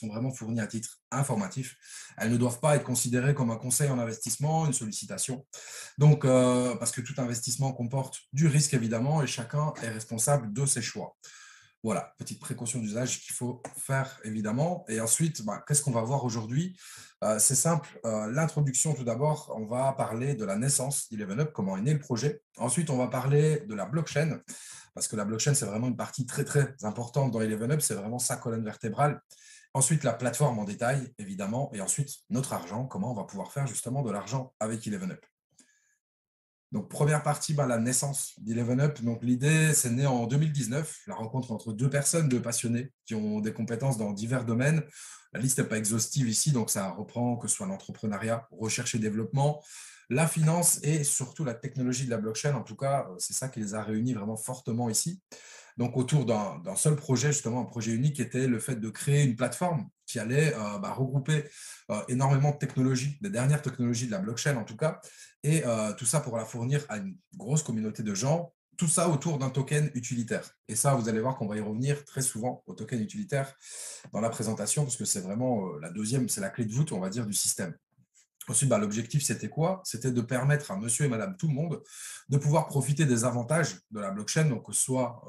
sont vraiment fournies à titre informatif. Elles ne doivent pas être considérées comme un conseil en investissement, une sollicitation. Donc, parce que tout investissement comporte du risque, évidemment, et chacun est responsable de ses choix. Voilà, petite précaution d'usage qu'il faut faire, évidemment. Et ensuite, qu'est-ce qu'on va voir aujourd'hui? C'est simple. L'introduction, tout d'abord, on va parler de la naissance d'Eleven comment est né le projet. Ensuite, on va parler de la blockchain, parce que la blockchain, c'est vraiment une partie très, très importante dans Eleven c'est vraiment sa colonne vertébrale. Ensuite, la plateforme en détail, évidemment. Et ensuite, notre argent, comment on va pouvoir faire justement de l'argent avec Eleven. Donc, première partie, la naissance d'Eleven Donc, l'idée, c'est né en 2019, la rencontre entre deux personnes, deux passionnés qui ont des compétences dans divers domaines. La liste n'est pas exhaustive ici, donc ça reprend que ce soit l'entrepreneuriat, recherche et développement, la finance et surtout la technologie de la blockchain. En tout cas, c'est ça qui les a réunis vraiment fortement ici. Donc, autour d'un seul projet, justement, un projet unique, était le fait de créer une plateforme qui allait regrouper énormément de technologies, des dernières technologies de la blockchain en tout cas, et tout ça pour la fournir à une grosse communauté de gens, tout ça autour d'un token utilitaire. Et ça, vous allez voir qu'on va y revenir très souvent au token utilitaire dans la présentation, parce que c'est vraiment la deuxième, c'est la clé de voûte, on va dire, du système. Ensuite, l'objectif, c'était quoi? C'était de permettre à monsieur et madame tout le monde de pouvoir profiter des avantages de la blockchain, donc que ce soit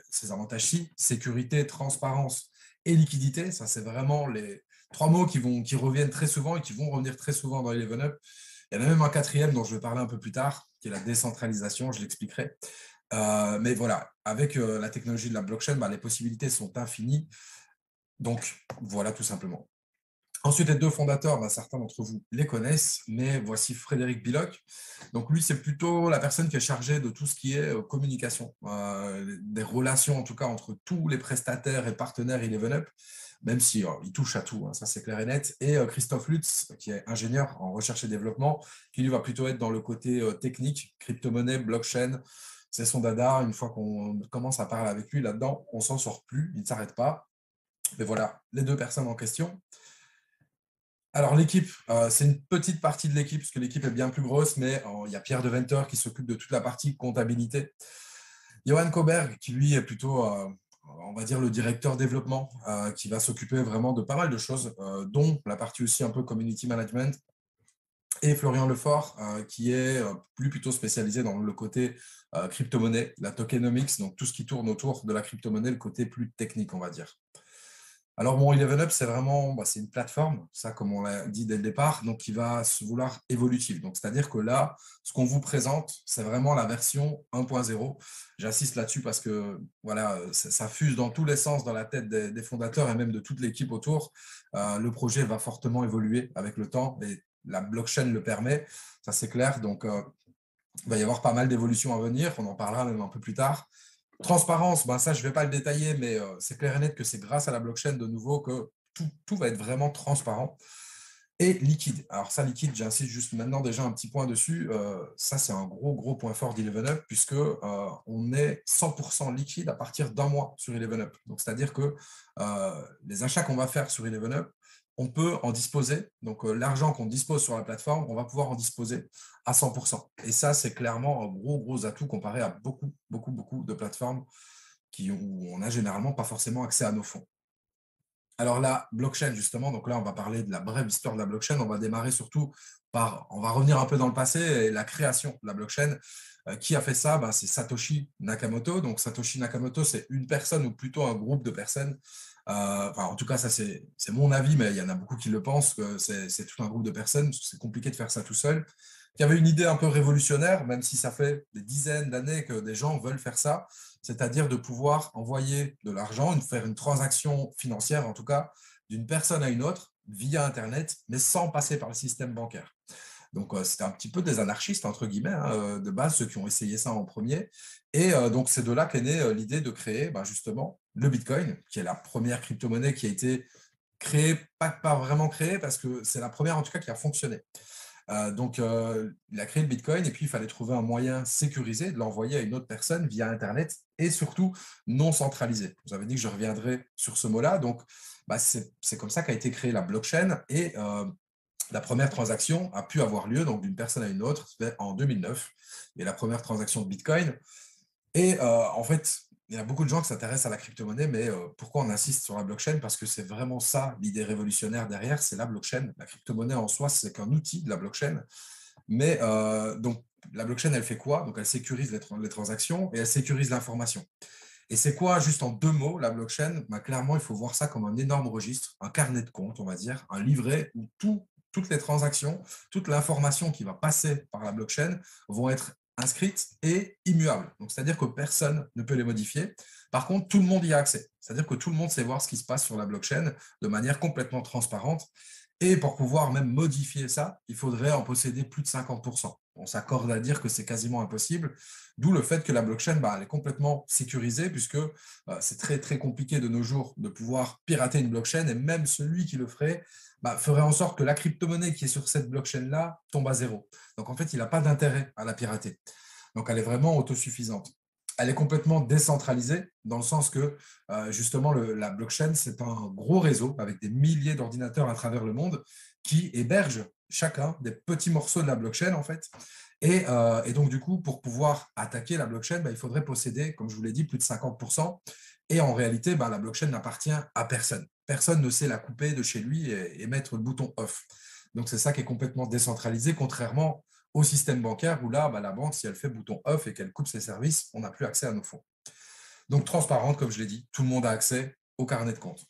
ces avantages-ci, sécurité, transparence et liquidité. Ça, c'est vraiment les trois mots qui reviennent très souvent et qui vont revenir très souvent dans Eleven Il y en a même un quatrième dont je vais parler un peu plus tard, qui est la décentralisation, je l'expliquerai. Mais voilà, avec la technologie de la blockchain, les possibilités sont infinies. Donc, voilà tout simplement. Ensuite, les deux fondateurs, certains d'entre vous les connaissent, mais voici Frédéric Billoc. Donc, lui, c'est plutôt la personne qui est chargée de tout ce qui est communication, des relations en tout cas entre tous les prestataires et partenaires Eleven même si il touche à tout, ça c'est clair et net. Et Christophe Lutz, qui est ingénieur en recherche et développement, qui lui va plutôt être dans le côté technique, crypto-monnaie, blockchain. C'est son dada. Une fois qu'on commence à parler avec lui là-dedans, on s'en sort plus, il ne s'arrête pas. Mais voilà, les deux personnes en question. Alors, l'équipe, c'est une petite partie de l'équipe, parce que l'équipe est bien plus grosse, mais il y a Pierre Deventer qui s'occupe de toute la partie comptabilité. Johan Koberg, qui lui est plutôt, on va dire, le directeur développement, qui va s'occuper vraiment de pas mal de choses, dont la partie aussi un peu community management. Et Florian Lefort, qui est plus plutôt spécialisé dans le côté crypto-monnaie, la tokenomics, donc tout ce qui tourne autour de la crypto-monnaie, le côté plus technique, on va dire. Alors, mon Eleven c'est vraiment c'est une plateforme, ça, comme on l'a dit dès le départ, donc qui va se vouloir évolutive. Donc, c'est-à-dire que là, ce qu'on vous présente, c'est vraiment la version 1.0. J'insiste là-dessus parce que voilà, ça fuse dans tous les sens dans la tête des fondateurs et même de toute l'équipe autour. Le projet va fortement évoluer avec le temps et la blockchain le permet, ça c'est clair. Donc, il va y avoir pas mal d'évolutions à venir, on en parlera même un peu plus tard. Transparence, ça, je ne vais pas le détailler, mais c'est clair et net que c'est grâce à la blockchain de nouveau que tout va être vraiment transparent. Et liquide. Alors ça, liquide, j'insiste juste maintenant déjà un petit point dessus. Ça, c'est un gros point fort d'Eleven puisque on est 100% liquide à partir d'un mois sur Eleven Donc, c'est-à-dire que les achats qu'on va faire sur Eleven on peut en disposer. Donc, l'argent qu'on dispose sur la plateforme, on va pouvoir en disposer à 100%. Et ça, c'est clairement un gros atout comparé à beaucoup de plateformes où on n'a généralement pas forcément accès à nos fonds. Alors la blockchain, justement, donc là, on va parler de la brève histoire de la blockchain. On va démarrer surtout on va revenir un peu dans le passé et la création de la blockchain. Qui a fait ça? C'est Satoshi Nakamoto. Donc Satoshi Nakamoto, c'est une personne ou plutôt un groupe de personnes. En tout cas, ça c'est mon avis, mais il y en a beaucoup qui le pensent que c'est tout un groupe de personnes. C'est compliqué de faire ça tout seul. Qui avait une idée un peu révolutionnaire, même si ça fait des dizaines d'années que des gens veulent faire ça, c'est-à-dire de pouvoir envoyer de l'argent, faire une transaction financière en tout cas, d'une personne à une autre via Internet, mais sans passer par le système bancaire. Donc, c'était un petit peu des anarchistes, entre guillemets, de base, ceux qui ont essayé ça en premier. Et donc, c'est de là qu'est née l'idée de créer justement le Bitcoin, qui est la première crypto-monnaie qui a été créée, pas vraiment créée, parce que c'est la première en tout cas qui a fonctionné. Donc, il a créé le Bitcoin et puis il fallait trouver un moyen sécurisé de l'envoyer à une autre personne via Internet et surtout non centralisé. Vous avez dit que je reviendrai sur ce mot-là. Donc, c'est comme ça qu'a été créée la blockchain et la première transaction a pu avoir lieu donc d'une personne à une autre en 2009. Et la première transaction de Bitcoin. Et en fait, il y a beaucoup de gens qui s'intéressent à la crypto-monnaie, mais pourquoi on insiste sur la blockchain? Parce que c'est vraiment ça l'idée révolutionnaire derrière, c'est la blockchain. La crypto-monnaie en soi, c'est qu'un outil de la blockchain. Mais donc, la blockchain, elle fait quoi? Donc, elle sécurise les transactions et elle sécurise l'information. Et c'est quoi, juste en deux mots, la blockchain? Bah, clairement, il faut voir ça comme un énorme registre, un carnet de compte, on va dire, un livret où toutes les transactions, toute l'information qui va passer par la blockchain vont être inscrites et immuables. Donc, c'est-à-dire que personne ne peut les modifier. Par contre, tout le monde y a accès. C'est-à-dire que tout le monde sait voir ce qui se passe sur la blockchain de manière complètement transparente. Et pour pouvoir même modifier ça, il faudrait en posséder plus de 50%. On s'accorde à dire que c'est quasiment impossible, d'où le fait que la blockchain, bah, elle est complètement sécurisée, puisque c'est très, très compliqué de nos jours de pouvoir pirater une blockchain, et même celui qui le ferait bah, ferait en sorte que la crypto-monnaie qui est sur cette blockchain-là tombe à zéro. Donc en fait, il n'a pas d'intérêt à la pirater. Donc elle est vraiment autosuffisante. Elle est complètement décentralisée dans le sens que justement la blockchain, c'est un gros réseau avec des milliers d'ordinateurs à travers le monde qui hébergent chacun des petits morceaux de la blockchain en fait. Et donc du coup, pour pouvoir attaquer la blockchain, bah, il faudrait posséder, comme je vous l'ai dit, plus de 50%. Et en réalité, bah, la blockchain n'appartient à personne. Personne ne sait la couper de chez lui et mettre le bouton off. Donc c'est ça qui est complètement décentralisé, contrairement au système bancaire où là, bah, la banque, si elle fait bouton off et qu'elle coupe ses services, on n'a plus accès à nos fonds. Donc transparente, comme je l'ai dit, tout le monde a accès au carnet de compte.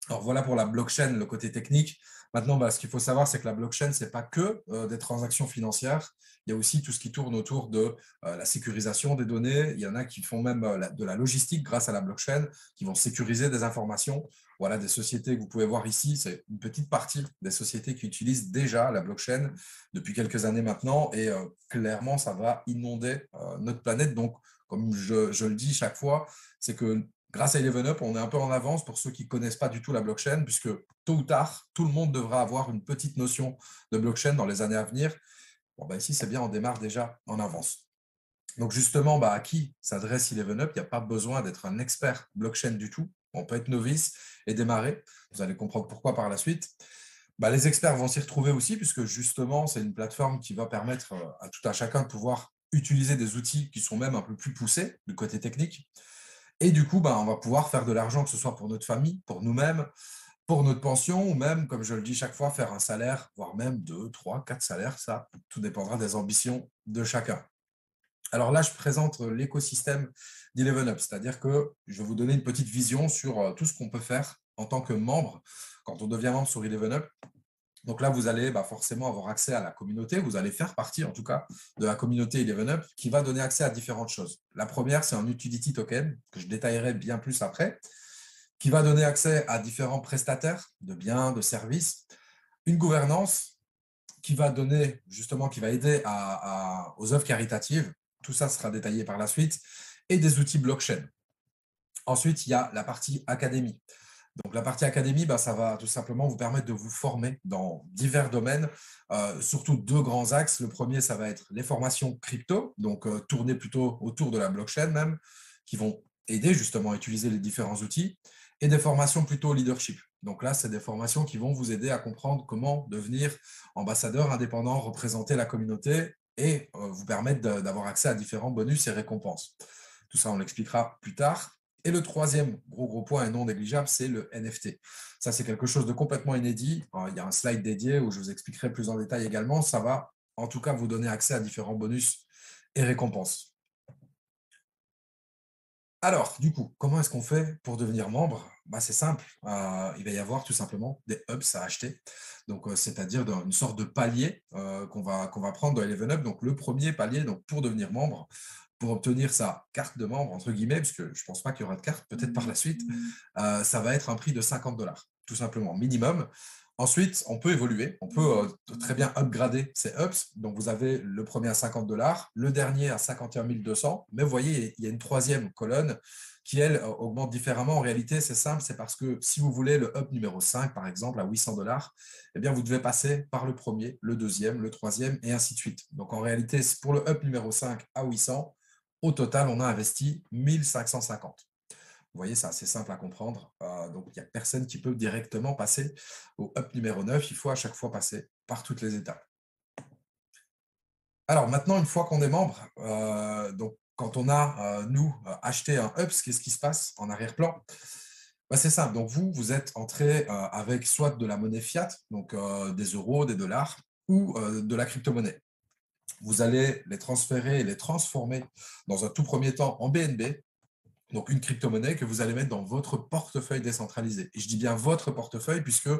Alors voilà pour la blockchain, le côté technique. Maintenant, bah, ce qu'il faut savoir, c'est que la blockchain, ce n'est pas que des transactions financières. Il y a aussi tout ce qui tourne autour de la sécurisation des données. Il y en a qui font même de la logistique grâce à la blockchain, qui vont sécuriser des informations. Voilà des sociétés que vous pouvez voir ici. C'est une petite partie des sociétés qui utilisent déjà la blockchain depuis quelques années maintenant. Et clairement, ça va inonder notre planète. Donc, comme je le dis chaque fois, c'est que grâce à Eleven Up, on est un peu en avance pour ceux qui ne connaissent pas du tout la blockchain, puisque tôt ou tard, tout le monde devra avoir une petite notion de blockchain dans les années à venir. Bon, bah ici, c'est bien, on démarre déjà en avance. Donc justement, bah, à qui s'adresse Eleven Up? Il n'y a pas besoin d'être un expert blockchain du tout. On peut être novice et démarrer. Vous allez comprendre pourquoi par la suite. Bah, les experts vont s'y retrouver aussi, puisque justement, c'est une plateforme qui va permettre à tout un chacun de pouvoir utiliser des outils qui sont même un peu plus poussés du côté technique. Et du coup, bah, on va pouvoir faire de l'argent, que ce soit pour notre famille, pour nous-mêmes, pour notre pension, ou même, comme je le dis chaque fois, faire un salaire, voire même 2, 3, 4 salaires. Ça, tout dépendra des ambitions de chacun. Alors là, je présente l'écosystème d'Eleven Up, c'est-à-dire que je vais vous donner une petite vision sur tout ce qu'on peut faire en tant que membre quand on devient membre sur Eleven Up. Donc là, vous allez forcément avoir accès à la communauté. Vous allez faire partie, en tout cas, de la communauté Eleven Up qui va donner accès à différentes choses. La première, c'est un utility token que je détaillerai bien plus après, qui va donner accès à différents prestataires de biens, de services, une gouvernance qui va donner, justement, qui va aider aux œuvres caritatives. Tout ça sera détaillé par la suite, et des outils blockchain. Ensuite, il y a la partie académie. Donc, la partie académie, ça va tout simplement vous permettre de vous former dans divers domaines, surtout deux grands axes. Le premier, ça va être les formations crypto, donc tournées plutôt autour de la blockchain même, qui vont aider justement à utiliser les différents outils, et des formations plutôt leadership. Donc là, c'est des formations qui vont vous aider à comprendre comment devenir ambassadeur indépendant, représenter la communauté et vous permettre d'avoir accès à différents bonus et récompenses. Tout ça, on l'expliquera plus tard. Et le troisième gros point et non négligeable, c'est le NFT. Ça, c'est quelque chose de complètement inédit. Il y a un slide dédié où je vous expliquerai plus en détail également. Ça va, en tout cas, vous donner accès à différents bonus et récompenses. Alors, du coup, comment est-ce qu'on fait pour devenir membre? C'est simple. Il va y avoir tout simplement des hubs à acheter. Donc, c'est-à-dire une sorte de palier qu'on va prendre dans Eleven Up. Donc, le premier palier donc, pour devenir membre, pour obtenir sa carte de membre, entre guillemets, parce que je ne pense pas qu'il y aura de carte, peut-être par la suite, ça va être un prix de 50 $, tout simplement, minimum. Ensuite, on peut évoluer, on peut très bien upgrader ces ups. Donc, vous avez le premier à 50 $, le dernier à 51 200. Mais vous voyez, il y a une troisième colonne qui, elle, augmente différemment. En réalité, c'est simple, c'est parce que si vous voulez le up numéro 5, par exemple, à 800 $, eh bien, vous devez passer par le premier, le deuxième, le troisième, et ainsi de suite. Donc, en réalité, pour le up numéro 5 à 800, au total, on a investi 1550. Vous voyez, c'est assez simple à comprendre. Donc, il n'y a personne qui peut directement passer au up numéro 9. Il faut à chaque fois passer par toutes les étapes. Alors, maintenant, une fois qu'on est membre, donc, quand on a, nous, acheté un UPS, qu'est-ce qui se passe en arrière-plan? Bah, c'est simple. Donc, vous êtes entré avec soit de la monnaie fiat, donc des euros, des dollars, ou de la crypto-monnaie. Vous allez les transférer et les transformer dans un tout premier temps en BNB, donc une crypto-monnaie que vous allez mettre dans votre portefeuille décentralisé. Et je dis bien votre portefeuille, puisque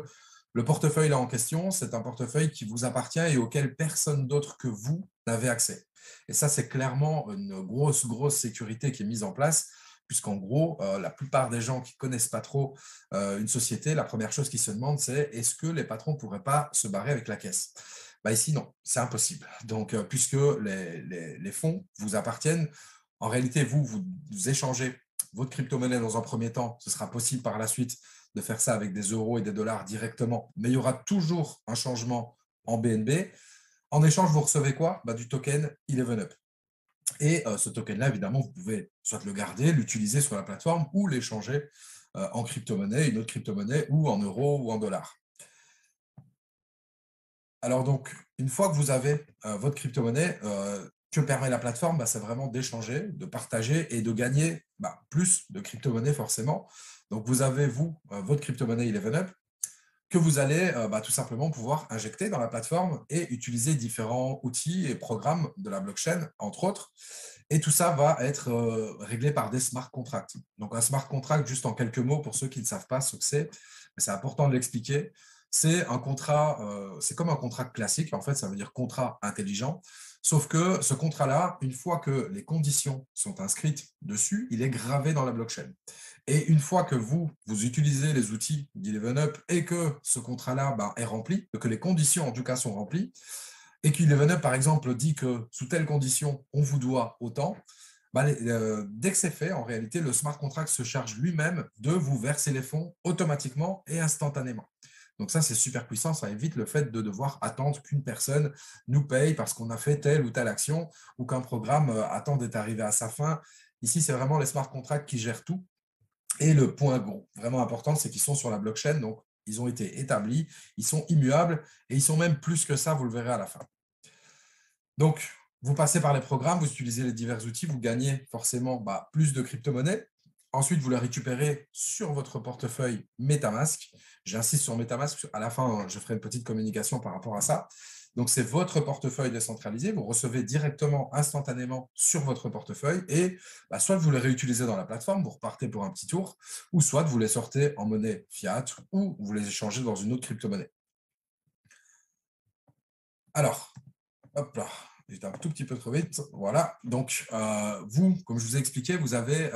le portefeuille là en question, c'est un portefeuille qui vous appartient et auquel personne d'autre que vous n'avez accès. Et ça, c'est clairement une grosse, grosse sécurité qui est mise en place, puisqu'en gros, la plupart des gens qui ne connaissent pas trop une société, la première chose qu'ils se demandent, c'est est-ce que les patrons ne pourraient pas se barrer avec la caisse? Bah ici, non, c'est impossible. Donc, puisque les fonds vous appartiennent, en réalité, vous échangez votre crypto-monnaie dans un premier temps. Ce sera possible par la suite de faire ça avec des euros et des dollars directement, mais il y aura toujours un changement en BNB. En échange, vous recevez quoi? Bah, du token 11up. Et ce token-là, évidemment, vous pouvez soit le garder, l'utiliser sur la plateforme ou l'échanger en crypto-monnaie, une autre crypto-monnaie, ou en euros ou en dollars. Alors donc, une fois que vous avez votre crypto-monnaie, que permet la plateforme? Bah, c'est vraiment d'échanger, de partager et de gagner plus de crypto-monnaie forcément. Donc, vous avez, vous, votre crypto-monnaie 11up que vous allez tout simplement pouvoir injecter dans la plateforme et utiliser différents outils et programmes de la blockchain, entre autres. Et tout ça va être réglé par des smart contracts. Donc, un smart contract, juste en quelques mots, pour ceux qui ne savent pas ce que c'est important de l'expliquer. C'est un contrat, c'est comme un contrat classique, en fait, ça veut dire contrat intelligent. Sauf que ce contrat-là, une fois que les conditions sont inscrites dessus, il est gravé dans la blockchain. Et une fois que vous utilisez les outils d'ElevenUp et que ce contrat-là est rempli, que les conditions en tout cas sont remplies, et qu'ElevenUp, par exemple, dit que sous telles conditions, on vous doit autant, dès que c'est fait, en réalité, le smart contract se charge lui-même de vous verser les fonds automatiquement et instantanément. Donc ça, c'est super puissant, ça évite le fait de devoir attendre qu'une personne nous paye parce qu'on a fait telle ou telle action ou qu'un programme attend d'être arrivé à sa fin. Ici, c'est vraiment les smart contracts qui gèrent tout. Et le point vraiment important, c'est qu'ils sont sur la blockchain, donc ils ont été établis, ils sont immuables et ils sont même plus que ça, vous le verrez à la fin. Donc, vous passez par les programmes, vous utilisez les divers outils, vous gagnez forcément plus de crypto-monnaies. Ensuite, vous les récupérez sur votre portefeuille MetaMask. J'insiste sur MetaMask, à la fin, je ferai une petite communication par rapport à ça. Donc, c'est votre portefeuille décentralisé. Vous recevez directement, instantanément sur votre portefeuille et soit vous les réutilisez dans la plateforme, vous repartez pour un petit tour, ou soit vous les sortez en monnaie fiat ou vous les échangez dans une autre crypto-monnaie. Alors, hop là, j'étais un tout petit peu trop vite. Voilà. Donc, vous, comme je vous ai expliqué, vous avez,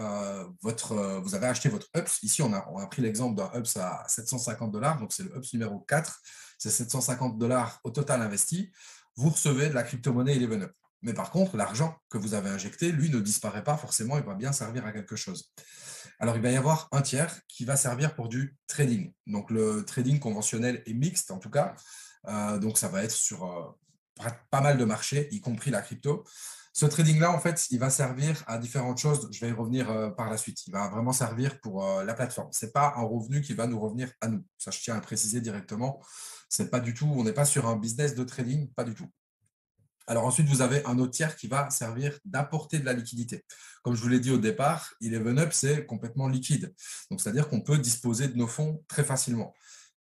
vous avez acheté votre UPS. Ici, on a pris l'exemple d'un UPS à 750 $. Donc, c'est le UPS numéro 4. C'est 750 $ au total investi. Vous recevez de la crypto-monnaie 11up. Mais par contre, l'argent que vous avez injecté, lui, ne disparaît pas forcément. Il va bien servir à quelque chose. Alors, il va y avoir un tiers qui va servir pour du trading. Donc, le trading conventionnel est mixte, en tout cas. Donc, ça va être sur pas mal de marchés, y compris la crypto. Ce trading-là, en fait, il va servir à différentes choses. Je vais y revenir par la suite. Il va vraiment servir pour la plateforme. Ce n'est pas un revenu qui va nous revenir à nous. Ça, je tiens à le préciser directement. C'est pas du tout, on n'est pas sur un business de trading, pas du tout. Alors ensuite, vous avez un autre tiers qui va servir d'apporter de la liquidité. Comme je vous l'ai dit au départ, 11up, c'est complètement liquide. Donc, c'est-à-dire qu'on peut disposer de nos fonds très facilement.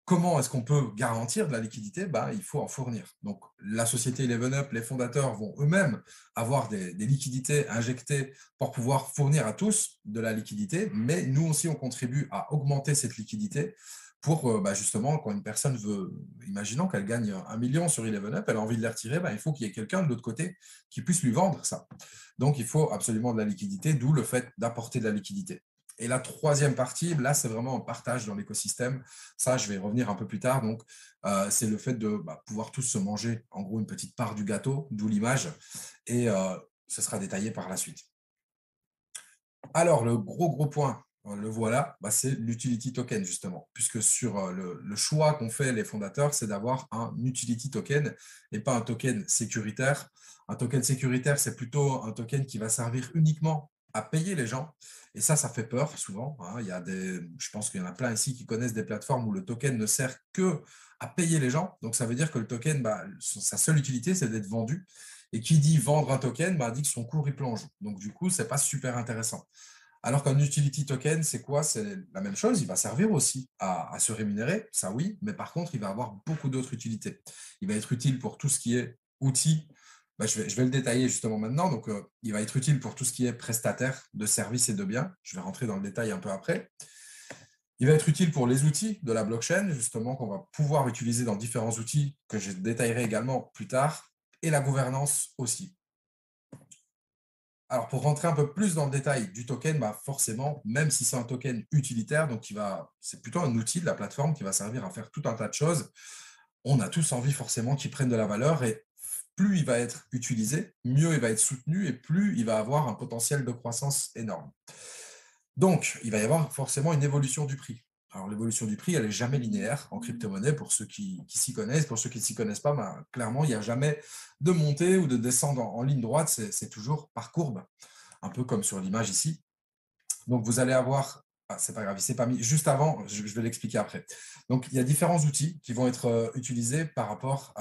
Comment est-ce qu'on peut garantir de la liquidité? Il faut en fournir. Donc, la société 11up, les fondateurs vont eux-mêmes avoir des liquidités injectées pour pouvoir fournir à tous de la liquidité, mais nous aussi, on contribue à augmenter cette liquidité pour justement, quand une personne veut, imaginons qu'elle gagne 1 million sur 11up, elle a envie de les retirer, il faut qu'il y ait quelqu'un de l'autre côté qui puisse lui vendre ça. Donc, il faut absolument de la liquidité, d'où le fait d'apporter de la liquidité. Et la troisième partie, là, c'est vraiment un partage dans l'écosystème. Ça, je vais y revenir un peu plus tard. Donc, c'est le fait de pouvoir tous se manger, en gros, une petite part du gâteau, d'où l'image. Et ce sera détaillé par la suite. Alors, le gros point, le voilà, c'est l'utility token, justement. Puisque sur le choix qu'ont fait les fondateurs, c'est d'avoir un utility token et pas un token sécuritaire. Un token sécuritaire, c'est plutôt un token qui va servir uniquement à payer les gens. Et ça fait peur souvent, hein. Je pense qu'il y en a plein ici qui connaissent des plateformes où le token ne sert que à payer les gens. Donc, ça veut dire que le token, sa seule utilité, c'est d'être vendu. Et qui dit vendre un token, dit que son cours, il plonge. Donc, du coup, ce n'est pas super intéressant. Alors qu'un utility token, c'est quoi? C'est la même chose, il va servir aussi à se rémunérer, ça oui, mais par contre, il va avoir beaucoup d'autres utilités. Il va être utile pour tout ce qui est outils. Je vais le détailler justement maintenant. Donc, il va être utile pour tout ce qui est prestataire de services et de biens. Je vais rentrer dans le détail un peu après. Il va être utile pour les outils de la blockchain, justement, qu'on va pouvoir utiliser dans différents outils que je détaillerai également plus tard, et la gouvernance aussi. Alors, pour rentrer un peu plus dans le détail du token, forcément, même si c'est un token utilitaire, donc c'est plutôt un outil de la plateforme qui va servir à faire tout un tas de choses, on a tous envie forcément qu'il prenne de la valeur et plus il va être utilisé, mieux il va être soutenu et plus il va avoir un potentiel de croissance énorme. Donc, il va y avoir forcément une évolution du prix. Alors, l'évolution du prix, elle n'est jamais linéaire en crypto-monnaie pour ceux qui s'y connaissent. Pour ceux qui ne s'y connaissent pas, clairement, il n'y a jamais de montée ou de descente en ligne droite. C'est toujours par courbe, un peu comme sur l'image ici. Donc, vous allez avoir, c'est pas grave, c'est pas mis juste avant, je vais l'expliquer après. Donc, il y a différents outils qui vont être utilisés par rapport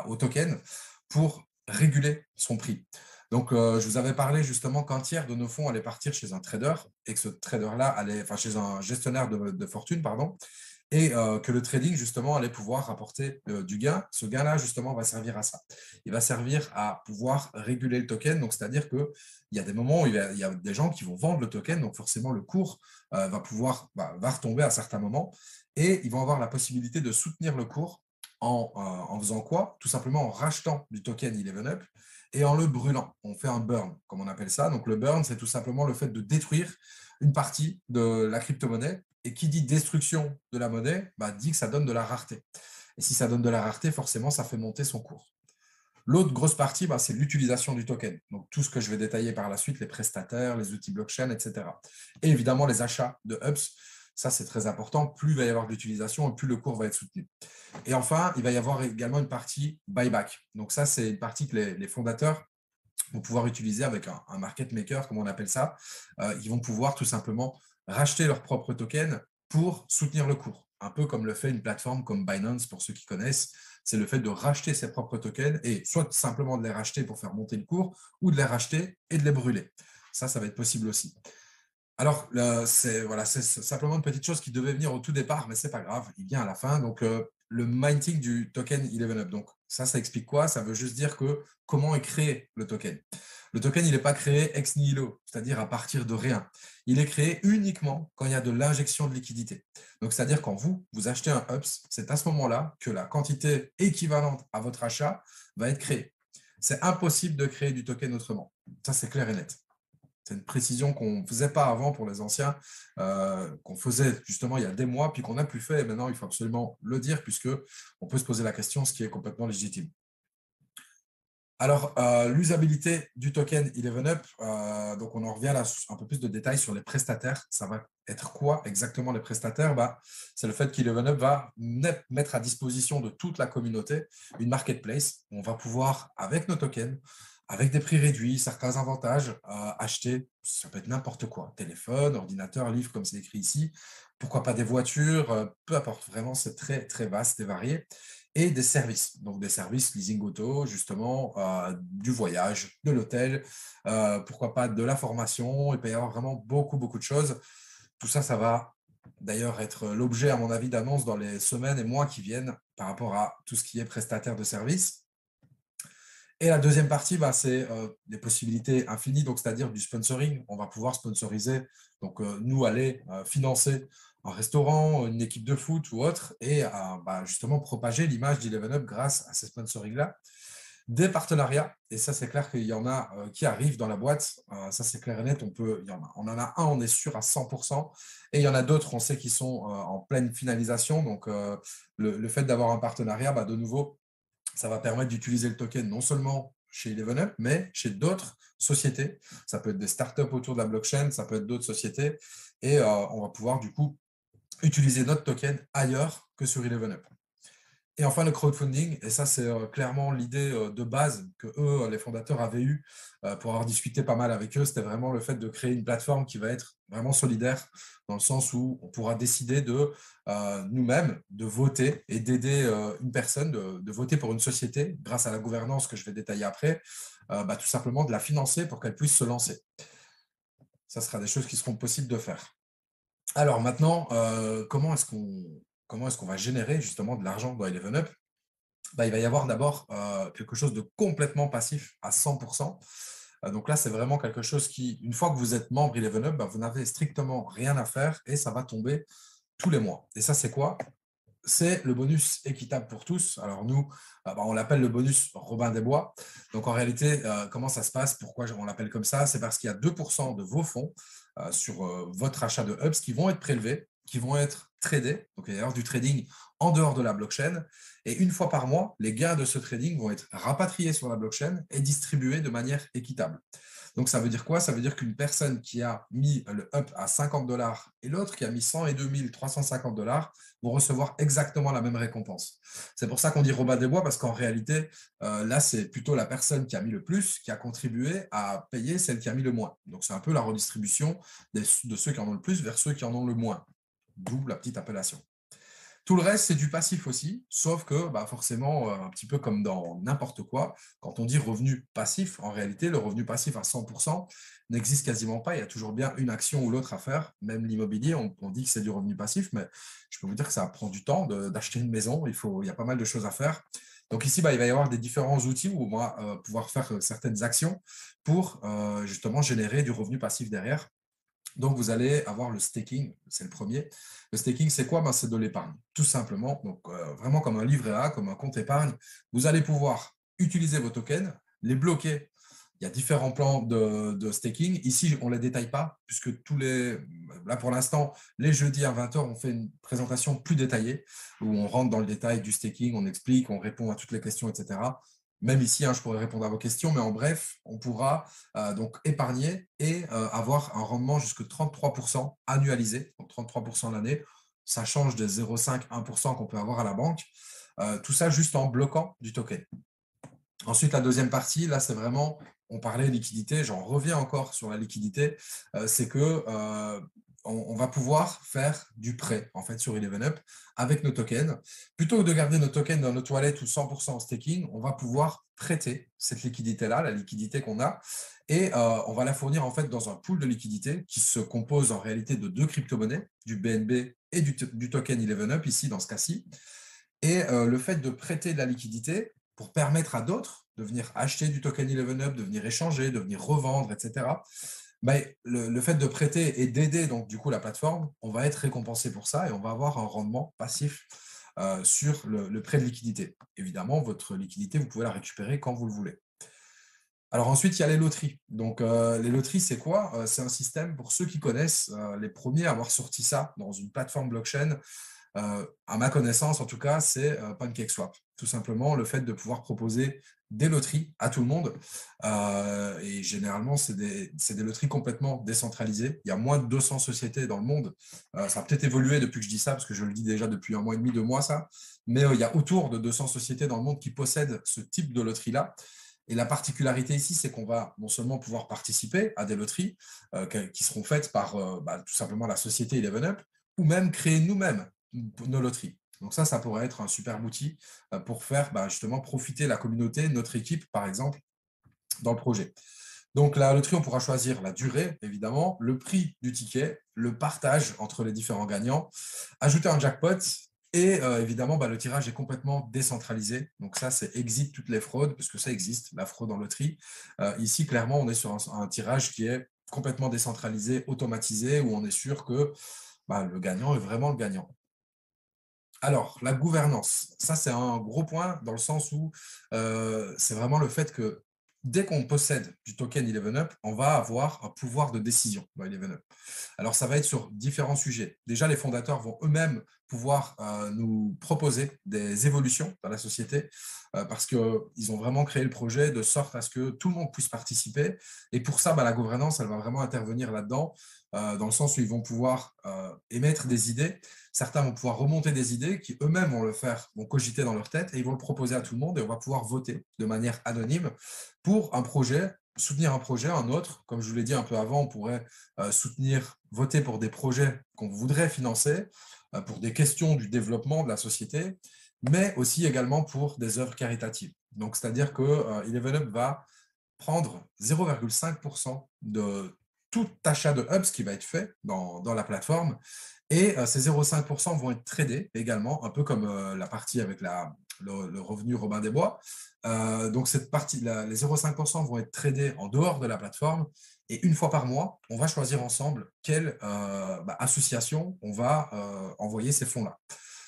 au token pour réguler son prix. Donc, je vous avais parlé justement qu'un tiers de nos fonds allait partir chez un trader et que ce trader-là allait, enfin, chez un gestionnaire de fortune, pardon, et que le trading, justement, allait pouvoir rapporter du gain. Ce gain-là, justement, va servir à ça. Il va servir à pouvoir réguler le token. Donc, c'est-à-dire qu'il y a des moments où il y a des gens qui vont vendre le token. Donc, forcément, le cours va retomber à certains moments. Et ils vont avoir la possibilité de soutenir le cours en faisant quoi? Tout simplement en rachetant du token 11up et en le brûlant. On fait un burn, comme on appelle ça. Donc, le burn, c'est tout simplement le fait de détruire une partie de la crypto-monnaie. Et qui dit destruction de la monnaie, dit que ça donne de la rareté. Et si ça donne de la rareté, forcément, ça fait monter son cours. L'autre grosse partie, c'est l'utilisation du token. Donc, tout ce que je vais détailler par la suite, les prestataires, les outils blockchain, etc. Et évidemment, les achats de hubs. Ça, c'est très important. Plus il va y avoir d'utilisation, plus le cours va être soutenu. Et enfin, il va y avoir également une partie buyback. Donc, ça, c'est une partie que les fondateurs vont pouvoir utiliser avec un market maker, comme on appelle ça. Ils vont pouvoir tout simplement racheter leurs propres tokens pour soutenir le cours. Un peu comme le fait une plateforme comme Binance, pour ceux qui connaissent. C'est le fait de racheter ses propres tokens et soit simplement de les racheter pour faire monter le cours ou de les racheter et de les brûler. Ça va être possible aussi. Alors, c'est simplement une petite chose qui devait venir au tout départ, mais ce n'est pas grave, il vient à la fin. Donc, le minting du token 11up. Donc, ça explique quoi? Ça veut juste dire que comment est créé le token. Le token, il n'est pas créé ex nihilo, c'est-à-dire à partir de rien. Il est créé uniquement quand il y a de l'injection de liquidité. Donc, c'est-à-dire quand vous achetez un UPS, c'est à ce moment-là que la quantité équivalente à votre achat va être créée. C'est impossible de créer du token autrement. Ça, c'est clair et net. C'est une précision qu'on ne faisait pas avant pour les anciens, qu'on faisait justement il y a des mois, puis qu'on n'a plus fait. Et maintenant, il faut absolument le dire, puisqu'on peut se poser la question, ce qui est complètement légitime. Alors, l'usabilité du token 11up, donc on en revient là un peu plus de détails sur les prestataires. Ça va être quoi exactement les prestataires? C'est le fait qu'11up va mettre à disposition de toute la communauté une marketplace où on va pouvoir, avec nos tokens, avec des prix réduits, certains avantages, acheter, ça peut être n'importe quoi, téléphone, ordinateur, livre, comme c'est écrit ici, pourquoi pas des voitures, peu importe, vraiment c'est très, très vaste et varié et des services. Donc, des services leasing auto, justement, du voyage, de l'hôtel, pourquoi pas de la formation. Il peut y avoir vraiment beaucoup, beaucoup de choses. Tout ça, ça va d'ailleurs être l'objet, à mon avis, d'annonces dans les semaines et mois qui viennent par rapport à tout ce qui est prestataire de services. Et la deuxième partie, c'est des possibilités infinies, donc c'est-à-dire du sponsoring. On va pouvoir sponsoriser, donc nous aller financer un restaurant, une équipe de foot ou autre, et justement propager l'image d'11up grâce à ces sponsorings-là. Des partenariats, et ça c'est clair qu'il y en a qui arrivent dans la boîte, ça c'est clair et net, on en a un, on est sûr à 100%, et il y en a d'autres, on sait qu'ils sont en pleine finalisation, donc le fait d'avoir un partenariat, de nouveau, ça va permettre d'utiliser le token non seulement chez 11up, mais chez d'autres sociétés. Ça peut être des startups autour de la blockchain, ça peut être d'autres sociétés. Et on va pouvoir du coup utiliser notre token ailleurs que sur 11up. Et enfin, le crowdfunding, et ça, c'est clairement l'idée de base que eux, les fondateurs, avaient eue pour avoir discuté pas mal avec eux. C'était vraiment le fait de créer une plateforme qui va être vraiment solidaire, dans le sens où on pourra décider de nous-mêmes de voter et d'aider une personne, de voter pour une société grâce à la gouvernance que je vais détailler après, tout simplement de la financer pour qu'elle puisse se lancer. Ça sera des choses qui seront possibles de faire. Alors maintenant, comment est-ce qu'on va générer justement de l'argent dans Eleven Up? Il va y avoir d'abord quelque chose de complètement passif à 100%. Donc là, c'est vraiment quelque chose qui, une fois que vous êtes membre Eleven Up, vous n'avez strictement rien à faire et ça va tomber tous les mois. Et ça, c'est quoi? C'est le bonus équitable pour tous. Alors nous, on l'appelle le bonus Robin des Bois. Donc en réalité, comment ça se passe? Pourquoi on l'appelle comme ça? C'est parce qu'il y a 2% de vos fonds sur votre achat de Hubs qui vont être prélevés, qui vont être tradés. Donc il y a d'ailleurs du trading en dehors de la blockchain. Et une fois par mois, les gains de ce trading vont être rapatriés sur la blockchain et distribués de manière équitable. Donc, ça veut dire quoi? Ça veut dire qu'une personne qui a mis le up à 50 $ et l'autre qui a mis 100 et 2350 $ vont recevoir exactement la même récompense. C'est pour ça qu'on dit Robin des Bois, parce qu'en réalité, là, c'est plutôt la personne qui a mis le plus qui a contribué à payer celle qui a mis le moins. Donc, c'est un peu la redistribution de ceux qui en ont le plus vers ceux qui en ont le moins. D'où la petite appellation. Tout le reste, c'est du passif aussi, sauf que forcément, un petit peu comme dans n'importe quoi, quand on dit revenu passif, en réalité, le revenu passif à 100% n'existe quasiment pas. Il y a toujours bien une action ou l'autre à faire. Même l'immobilier, on dit que c'est du revenu passif, mais je peux vous dire que ça prend du temps d'acheter une maison. Il y a pas mal de choses à faire. Donc ici, il va y avoir des différents outils où on va pouvoir faire certaines actions pour justement générer du revenu passif derrière. Donc, vous allez avoir le staking, c'est le premier. Le staking, c'est quoi? C'est de l'épargne, tout simplement. Donc, vraiment comme un livret A, comme un compte épargne. Vous allez pouvoir utiliser vos tokens, les bloquer. Il y a différents plans de staking. Ici, on ne les détaille pas, puisque là, pour l'instant, les jeudis à 20 h, on fait une présentation plus détaillée, où on rentre dans le détail du staking, on explique, on répond à toutes les questions, etc. Même ici, je pourrais répondre à vos questions, mais en bref, on pourra donc épargner et avoir un rendement jusqu'à 33% annualisé, donc 33% l'année. Ça change des 0,5, 1% qu'on peut avoir à la banque. Tout ça juste en bloquant du token. Ensuite, la deuxième partie, là, c'est vraiment, on parlait liquidité, j'en reviens encore sur la liquidité, c'est que on va pouvoir faire du prêt en fait sur Eleven Up avec nos tokens. Plutôt que de garder nos tokens dans nos toilettes ou 100% en staking, on va pouvoir prêter cette liquidité-là, la liquidité qu'on a, et on va la fournir en fait dans un pool de liquidité qui se compose en réalité de deux crypto-monnaies, du BNB et du token Eleven Up ici dans ce cas-ci. Et le fait de prêter de la liquidité pour permettre à d'autres de venir acheter du token Eleven Up, de venir échanger, de venir revendre, etc. Le fait de prêter et d'aider donc du coup la plateforme, on va être récompensé pour ça et on va avoir un rendement passif sur le prêt de liquidité. Évidemment, votre liquidité, vous pouvez la récupérer quand vous le voulez. Alors ensuite, il y a les loteries. Donc les loteries, c'est quoi? C'est un système, pour ceux qui connaissent, les premiers à avoir sorti ça dans une plateforme blockchain, à ma connaissance, en tout cas, c'est PancakeSwap. Tout simplement, le fait de pouvoir proposer des loteries à tout le monde. Et généralement, c'est des loteries complètement décentralisées. Il y a moins de 200 sociétés dans le monde. Ça a peut-être évolué depuis que je dis ça, parce que je le dis déjà depuis 1 mois et demi, 2 mois, ça. Mais il y a autour de 200 sociétés dans le monde qui possèdent ce type de loterie-là. Et la particularité ici, c'est qu'on va non seulement pouvoir participer à des loteries qui seront faites par tout simplement la société Eleven Up, ou même créer nous-mêmes nos loteries. Donc ça pourrait être un super outil pour faire justement profiter la communauté, notre équipe, par exemple, dans le projet. Donc la loterie, on pourra choisir la durée, évidemment, le prix du ticket, le partage entre les différents gagnants, ajouter un jackpot et évidemment, le tirage est complètement décentralisé. Donc ça, c'est exit toutes les fraudes, parce que ça existe, la fraude en loterie. Ici, clairement, on est sur un tirage qui est complètement décentralisé, automatisé, où on est sûr que le gagnant est vraiment le gagnant. Alors, la gouvernance, ça c'est un gros point dans le sens où c'est vraiment le fait que dès qu'on possède du token Eleven Up, on va avoir un pouvoir de décision dans Eleven Up. Alors, ça va être sur différents sujets. Déjà, les fondateurs vont eux-mêmes pouvoir nous proposer des évolutions dans la société parce qu'ils ont vraiment créé le projet de sorte à ce que tout le monde puisse participer. Et pour ça, la gouvernance, elle va vraiment intervenir là-dedans, dans le sens où ils vont pouvoir émettre des idées. Certains vont pouvoir remonter des idées qui eux-mêmes vont le faire, vont cogiter dans leur tête et ils vont le proposer à tout le monde et on va pouvoir voter de manière anonyme pour un projet, soutenir un projet, un autre. Comme je vous l'ai dit un peu avant, on pourrait voter pour des projets qu'on voudrait financer, pour des questions du développement de la société, mais aussi également pour des œuvres caritatives. Donc, c'est-à-dire que Eleven Up va prendre 0,5% de tout achat de hubs qui va être fait dans la plateforme. Et ces 0,5% vont être tradés également, un peu comme la partie avec le revenu Robin des Bois. Donc, cette partie, les 0,5% vont être tradés en dehors de la plateforme. Et une fois par mois, on va choisir ensemble quelle association on va envoyer ces fonds-là.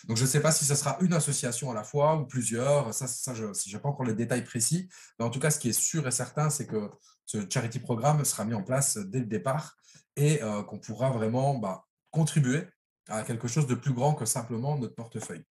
Donc, je ne sais pas si ce sera une association à la fois ou plusieurs. Ça je n'ai pas encore les détails précis. Mais en tout cas, ce qui est sûr et certain, c'est que ce charity programme sera mis en place dès le départ et qu'on pourra vraiment contribuer à quelque chose de plus grand que simplement notre portefeuille.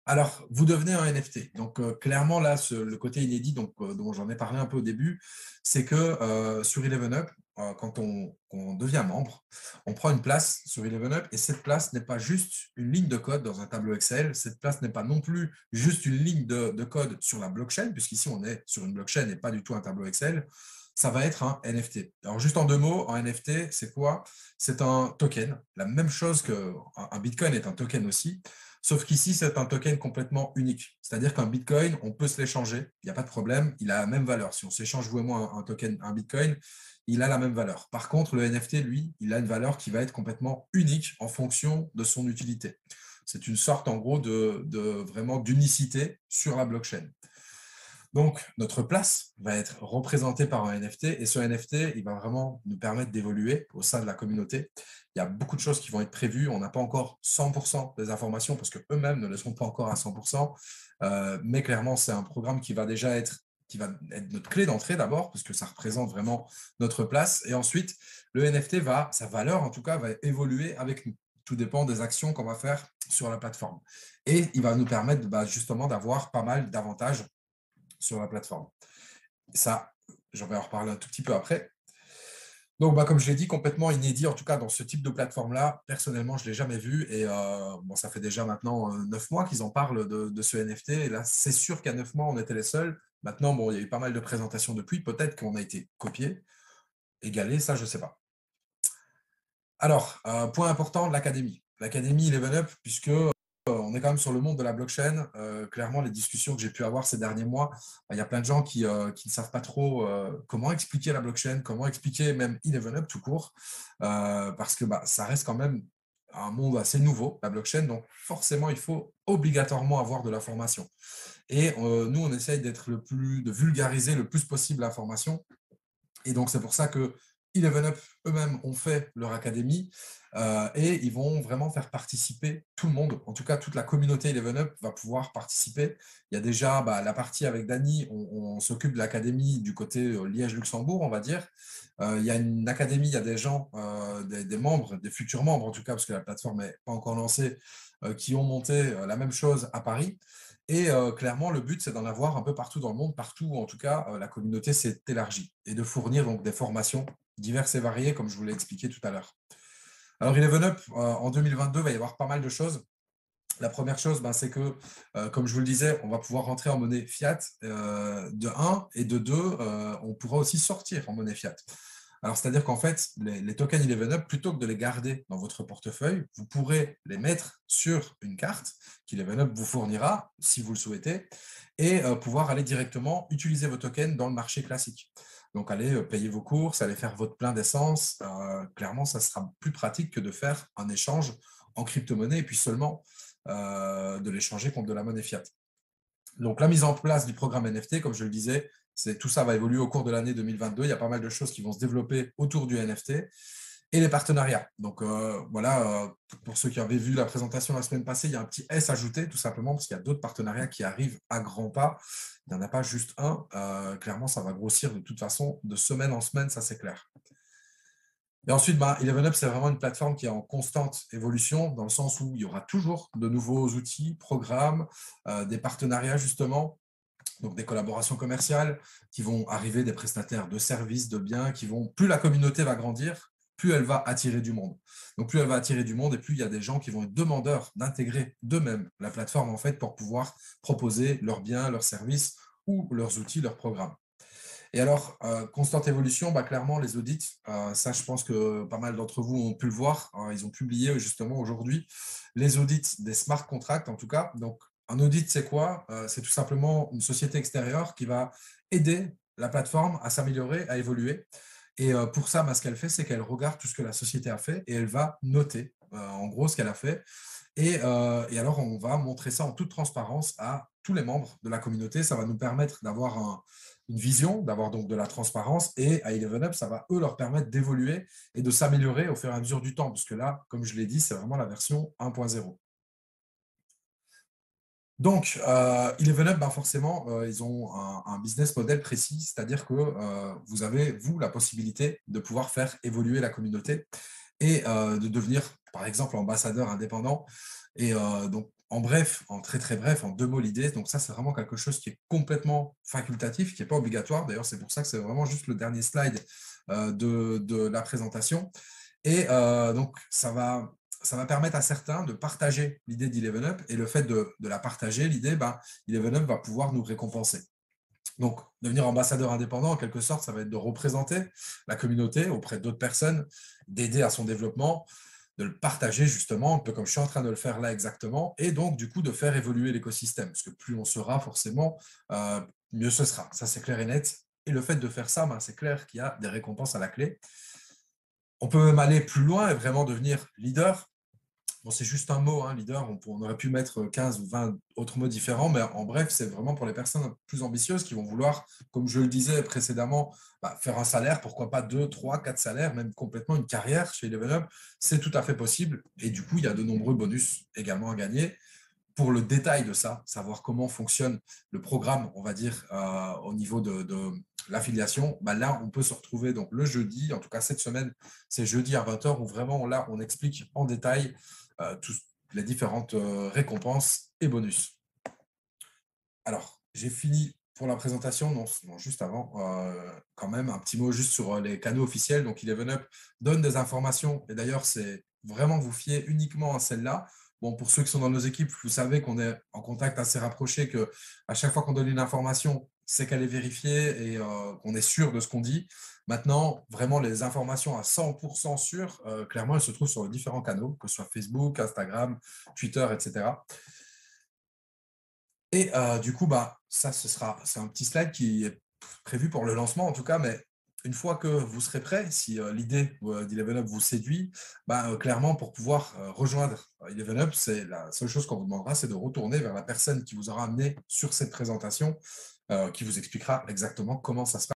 Alors, vous devenez un NFT. Donc, clairement, là, le côté inédit dont j'en ai parlé un peu au début, c'est que sur Eleven Up, quand on devient membre, on prend une place sur Eleven Up et cette place n'est pas juste une ligne de code dans un tableau Excel. Cette place n'est pas non plus juste une ligne de code sur la blockchain, puisqu'ici, on est sur une blockchain et pas du tout un tableau Excel. Ça va être un NFT. Alors, juste en deux mots, un NFT, c'est quoi? C'est un token. La même chose qu'un Bitcoin est un token aussi. Sauf qu'ici, c'est un token complètement unique. C'est-à-dire qu'un Bitcoin, on peut se l'échanger, il n'y a pas de problème, il a la même valeur. Si on s'échange, vous et moi, un token, un Bitcoin, il a la même valeur. Par contre, le NFT, lui, il a une valeur qui va être complètement unique en fonction de son utilité. C'est une sorte, en gros, vraiment d'unicité sur la blockchain. Donc, notre place va être représentée par un NFT et ce NFT, il va vraiment nous permettre d'évoluer au sein de la communauté. Il y a beaucoup de choses qui vont être prévues. On n'a pas encore 100% des informations parce qu'eux-mêmes ne le sont pas encore à 100%. Mais clairement, c'est un programme qui va être notre clé d'entrée d'abord parce que ça représente vraiment notre place. Et ensuite, le NFT sa valeur en tout cas, va évoluer avec nous. Tout dépend des actions qu'on va faire sur la plateforme. Et il va nous permettre justement d'avoir pas mal d'avantages sur la plateforme. Ça, j'en vais en reparler un tout petit peu après. Donc, comme je l'ai dit, complètement inédit, en tout cas dans ce type de plateforme-là. Personnellement, je ne l'ai jamais vu. Et ça fait déjà maintenant 9 mois qu'ils en parlent de ce NFT. Et là, c'est sûr qu'à 9 mois, on était les seuls. Maintenant, il y a eu pas mal de présentations depuis. Peut-être qu'on a été copié, égalé, ça, je ne sais pas. Alors, point important, l'académie. L'académie Eleven Up, puisque on est quand même sur le monde de la blockchain. Clairement, les discussions que j'ai pu avoir ces derniers mois, il y a plein de gens qui ne savent pas trop comment expliquer la blockchain, comment expliquer même Eleven Up tout court, parce que ça reste quand même un monde assez nouveau, la blockchain. Donc, forcément, il faut obligatoirement avoir de la formation. Et nous, on essaye de vulgariser le plus possible l'information. Et donc, c'est pour ça que Eleven Up eux-mêmes ont fait leur académie et ils vont vraiment faire participer tout le monde. En tout cas, toute la communauté Eleven Up va pouvoir participer. Il y a déjà la partie avec Dany, on s'occupe de l'académie du côté Liège-Luxembourg, on va dire. Il y a une académie, il y a des gens, des membres, des futurs membres en tout cas, parce que la plateforme n'est pas encore lancée, qui ont monté la même chose à Paris. Et clairement, le but, c'est d'en avoir un peu partout dans le monde, partout où en tout cas la communauté s'est élargie et de fournir donc des formations diverses et variées, comme je vous l'ai expliqué tout à l'heure. Alors, Eleven Up, en 2022, il va y avoir pas mal de choses. La première chose, c'est que, comme je vous le disais, on va pouvoir rentrer en monnaie fiat de 1 et de 2, on pourra aussi sortir en monnaie fiat. Alors, c'est-à-dire qu'en fait, les tokens Eleven Up, plutôt que de les garder dans votre portefeuille, vous pourrez les mettre sur une carte qu'Eleven Up vous fournira, si vous le souhaitez, et pouvoir aller directement utiliser vos tokens dans le marché classique. Donc, aller payer vos courses, aller faire votre plein d'essence. Clairement, ça sera plus pratique que de faire un échange en crypto-monnaie et puis seulement de l'échanger contre de la monnaie fiat. Donc, la mise en place du programme NFT, comme je le disais, tout ça va évoluer au cours de l'année 2022. Il y a pas mal de choses qui vont se développer autour du NFT et les partenariats. Donc, voilà, pour ceux qui avaient vu la présentation la semaine passée, il y a un petit S ajouté, tout simplement, parce qu'il y a d'autres partenariats qui arrivent à grands pas. Il n'y en a pas juste un. Clairement, ça va grossir de toute façon de semaine en semaine, ça c'est clair. Et ensuite, bah, Eleven Up, c'est vraiment une plateforme qui est en constante évolution, dans le sens où il y aura toujours de nouveaux outils, programmes, des partenariats justement, donc des collaborations commerciales qui vont arriver, des prestataires de services, de biens, qui vont, plus la communauté va grandir, plus elle va attirer du monde. Donc plus elle va attirer du monde et plus il y a des gens qui vont être demandeurs d'intégrer d'eux-mêmes la plateforme en fait pour pouvoir proposer leurs biens, leurs services ou leurs outils, leurs programmes. Et alors, constante évolution, bah, clairement, les audits, ça, je pense que pas mal d'entre vous ont pu le voir, hein, ils ont publié justement aujourd'hui les audits des smart contracts, en tout cas. Donc, un audit, c'est quoi? C'est tout simplement une société extérieure qui va aider la plateforme à s'améliorer, à évoluer. Et pour ça, bah, ce qu'elle fait, c'est qu'elle regarde tout ce que la société a fait et elle va noter, en gros, ce qu'elle a fait. Et alors, on va montrer ça en toute transparence à tous les membres de la communauté. Ça va nous permettre d'avoir une vision, d'avoir donc de la transparence. Et à Eleven Up, ça va, eux, leur permettre d'évoluer et de s'améliorer au fur et à mesure du temps. Parce que là, comme je l'ai dit, c'est vraiment la version 1.0. Donc, Eleven Up, ben forcément, ils ont un business model précis, c'est-à-dire que vous avez, vous, la possibilité de pouvoir faire évoluer la communauté et de devenir, par exemple, ambassadeur indépendant. Et donc, en bref, en très très bref, en deux mots l'idée, donc ça c'est vraiment quelque chose qui est complètement facultatif, qui n'est pas obligatoire. D'ailleurs, c'est pour ça que c'est vraiment juste le dernier slide de la présentation. Et donc, ça va permettre à certains de partager l'idée d'Eleven Up et le fait de la partager, l'idée, ben, Eleven Up va pouvoir nous récompenser. Donc, devenir ambassadeur indépendant, en quelque sorte, ça va être de représenter la communauté auprès d'autres personnes, d'aider à son développement, de le partager justement, un peu comme je suis en train de le faire là exactement, et donc du coup de faire évoluer l'écosystème, parce que plus on sera forcément, mieux ce sera. Ça, c'est clair et net. Et le fait de faire ça, ben, c'est clair qu'il y a des récompenses à la clé. On peut même aller plus loin et vraiment devenir leader. Bon, c'est juste un mot, hein, leader. On aurait pu mettre 15 ou 20 autres mots différents, mais en bref, c'est vraiment pour les personnes plus ambitieuses qui vont vouloir, comme je le disais précédemment, bah, faire un salaire, pourquoi pas 2, 3, 4 salaires, même complètement une carrière chez Level Up. C'est tout à fait possible. Et du coup, il y a de nombreux bonus également à gagner. Pour le détail de ça, savoir comment fonctionne le programme, on va dire, au niveau de l'affiliation, bah là, on peut se retrouver donc le jeudi, en tout cas cette semaine, c'est jeudi à 20 h, où vraiment là, on explique en détail toutes les différentes récompenses et bonus. Alors, j'ai fini pour la présentation, non juste avant, quand même, un petit mot juste sur les canaux officiels. Donc, Eleven Up donne des informations, et d'ailleurs, c'est vraiment vous fier uniquement à celles-là. Bon, pour ceux qui sont dans nos équipes, vous savez qu'on est en contact assez rapproché, qu'à chaque fois qu'on donne une information, c'est qu'elle est vérifiée et qu'on est sûr de ce qu'on dit. Maintenant, vraiment, les informations à 100% sûres, clairement, elles se trouvent sur les différents canaux, que ce soit Facebook, Instagram, Twitter, etc. Et du coup, bah, ça, c'est un petit slide qui est prévu pour le lancement en tout cas, mais une fois que vous serez prêt, si l'idée d'Eleven Up vous séduit, bah, clairement, pour pouvoir rejoindre Eleven Up, c'est la seule chose qu'on vous demandera, c'est de retourner vers la personne qui vous aura amené sur cette présentation, qui vous expliquera exactement comment ça se passe.